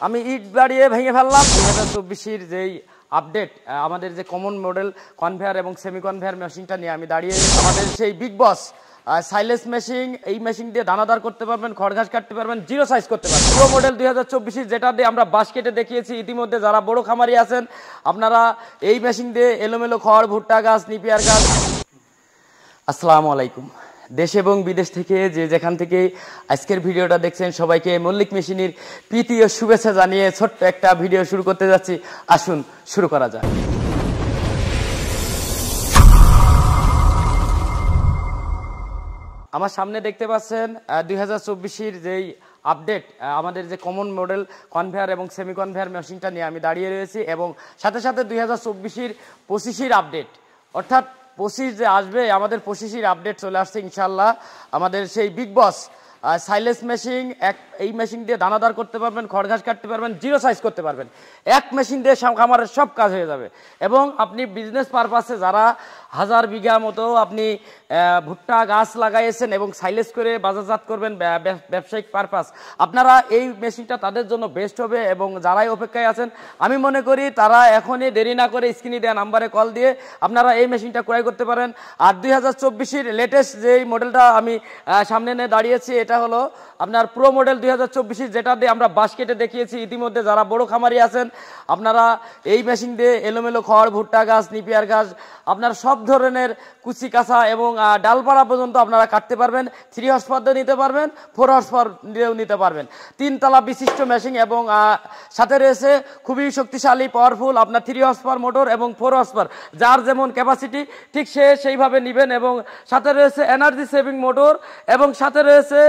আমি ইট বাড়িয়ে ভেঙে ফেললাম 2024-এর যেই আপডেট আমাদের যে কমন মডেল কনভেয়ার এবং সেমি কনভেয়ার মেশিনটা নিয়ে আমি দাঁড়িয়ে আমাদের সেই বিগ বস সাইলেস মেশিন। এই মেশিন দিয়ে দানাদার করতে পারবেন, খড় ঘাস কাটতে পারবেন, জিরো সাইজ করতে পারবেন। পুরো মডেল 2024-এর যেটা দিয়ে আমরা বাস্কেটে দেখিয়েছি। ইতিমধ্যে যারা বড় খামারি আছেন আপনারা এই মেশিন দিয়ে এলোমেলো খড়, ভুট্টা গাছ, নিপিয়ার গাছ। আসসালামু আলাইকুম। দেশ এবং বিদেশ থেকে যে যেখান থেকে আজকের ভিডিওটা দেখছেন সবাইকে মল্লিক মেশিনের প্রীতি ও শুভেচ্ছা জানিয়ে ছোট্ট একটা ভিডিও শুরু করতে যাচ্ছি। আসুন শুরু করা যাক। আমার সামনে দেখতে পাচ্ছেন 2024-এর যেই আপডেট আমাদের যে কমন মডেল কনভেয়ার এবং সেমি কনভেয়ার মেশিনটা নিয়ে আমি দাঁড়িয়ে রয়েছি এবং সাথে সাথে 2024-এর 25-এর আপডেট, অর্থাৎ 25 যে আসবে আমাদের 25-এর আপডেট চলে আসছে ইনশাল্লাহ। আমাদের সেই বিগ বস সাইলেস মেশিন, এই মেশিন দিয়ে দানাদার করতে পারবেন, খড় ঘাস কাটতে পারবেন, জিরো সাইজ করতে পারবেন। এক মেশিন দিয়ে খামারের সব কাজ হয়ে যাবে। এবং আপনি বিজনেস পারপাসে যারা 1000 বিঘা মতো আপনি ভুট্টা গাছ লাগাইয়েছেন এবং সাইলেস করে বাজারজাত করবেন ব্যবসায়িক পারপাস, আপনারা এই মেশিনটা তাদের জন্য বেস্ট হবে। এবং যারাই অপেক্ষায় আছেন আমি মনে করি তারা এখনই দেরি না করে স্ক্রিনে দেওয়া নাম্বারে কল দিয়ে আপনারা এই মেশিনটা ক্রয় করতে পারেন। আর 2024-এর লেটেস্ট যেই মডেলটা আমি সামনে নিয়ে দাঁড়িয়েছি এটা হলো আপনার প্রো মডেল 2024-এর যেটা দিয়ে আমরা বাস্কেটে দেখিয়েছি। ইতিমধ্যে যারা বড় খামারি আছেন আপনারা এই মেশিন দিয়ে এলোমেলো খড়, ভুট্টা গাছ, নিপিয়ার গাছ, আপনার সব ধরনের কুচি কাঁচা এবং ডালপাড়া পর্যন্ত আপনারা কাটতে পারবেন। 3 হর্স পাওয়ার দিয়ে নিতে পারবেন, 4 হর্স পাওয়ার দিয়েও নিতে পারবেন। 3 তলা বিশিষ্ট মেশিন এবং সাথে রয়েছে খুবই শক্তিশালী পাওয়ারফুল আপনার 3 হর্স পাওয়ার মোটর এবং 4 হর্স পাওয়ার, যার যেমন ক্যাপাসিটি ঠিক সেইভাবে নেবেন। এবং সাথে রয়েছে এনার্জি সেভিং মোটর এবং সাথে রয়েছে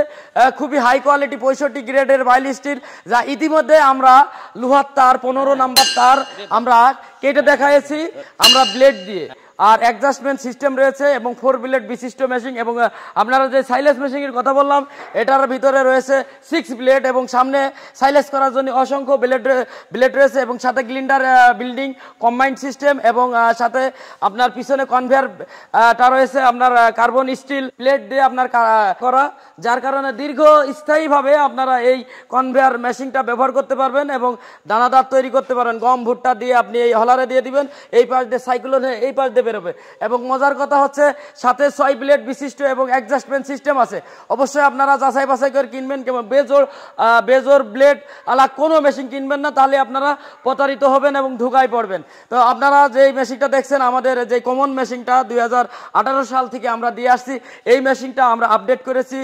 খুবই হাই কোয়ালিটি 65 গ্রেডের বাইল স্টিল, যা ইতিমধ্যে আমরা লোহার তার 15 নাম্বার তার আমরা কেটে দেখাইছি আমরা ব্লেড দিয়ে। আর অ্যাডজাস্টমেন্ট সিস্টেম রয়েছে এবং 4 ব্লেড বিশিষ্ট মেশিন। এবং আপনারা যে সাইলেস মেশিনের কথা বললাম এটার ভিতরে রয়েছে 6 ব্লেড এবং সামনে সাইলেস করার জন্য অসংখ্য ব্লেড রয়েছে এবং সাথে গ্লিন্ডার বিল্ডিং কম্বাইন্ড সিস্টেম এবং সাথে আপনার পিছনে কনভেয়ারটা রয়েছে আপনার কার্বন স্টিল প্লেট দিয়ে আপনার করা, যার কারণে দীর্ঘ স্থায়ীভাবে আপনারা এই কনভেয়ার মেশিনটা ব্যবহার করতে পারবেন এবং দানাদার তৈরি করতে পারেন। গম ভুট্টা দিয়ে আপনি এই হলারে দিয়ে দিবেন, এই পাশ দিয়ে সাইক্লোন এই পাশ দিয়ে বেরোবে। এবং মজার কথা হচ্ছে সাথে 6 ব্লেড বিশিষ্ট এবং অ্যাডজাস্টমেন্ট সিস্টেম আছে। অবশ্যই আপনারা যাচাই বাছাই করে কিনবেন, কেমন বেজোর ব্লেড আলা কোনো মেশিন কিনবেন না, তাহলে আপনারা প্রতারিত হবেন এবং ধোঁকায় পড়বেন। তো আপনারা যে মেশিনটা দেখছেন আমাদের যে কমন মেশিনটা 2018 সাল থেকে আমরা দিয়ে আসছি, এই মেশিনটা আমরা আপডেট করেছি।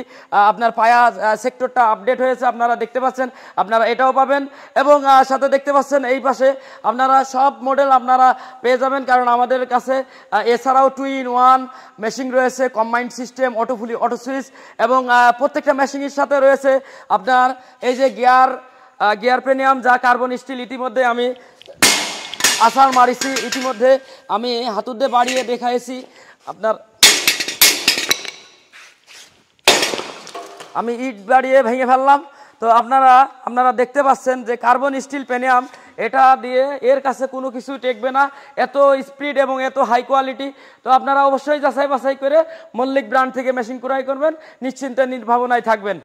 আপনার পায়া সেক্টরটা আপডেট হয়েছে, আপনারা দেখতে পাচ্ছেন, আপনারা এটাও পাবেন। এবং সাথে দেখতে পাচ্ছেন এই পাশে আপনারা সব মডেল আপনারা পেয়ে যাবেন, কারণ আমাদের কাছে এছাড়াও 2-in-1 মেশিন রয়েছে, কম্বাইন্ড সিস্টেম, অটো সুইচ এবং প্রত্যেকটা মেশিনের সাথে রয়েছে আপনার এই যে গিয়ার প্রেমিয়াম, যা কার্বন স্টিল। ইতিমধ্যে আমি আসার মারিছি, ইতিমধ্যে আমি হাতুর দিয়ে বাড়িয়ে দেখাইছি আপনার। আমি ইট বাড়িয়ে ভেঙে ফেললাম। তো আপনারা দেখতে পাচ্ছেন যে কার্বন স্টিল প্রেমিয়াম, এটা দিয়ে এর কাছে কোনো কিছু টেকবে না, এত স্পিড এবং এত হাই কোয়ালিটি। তো আপনারা অবশ্যই যাচাই বাছাই করে মল্লিক ব্র্যান্ড থেকে মেশিন ক্রয় করবেন, নিশ্চিন্তে নির্ভাবনায় থাকবেন।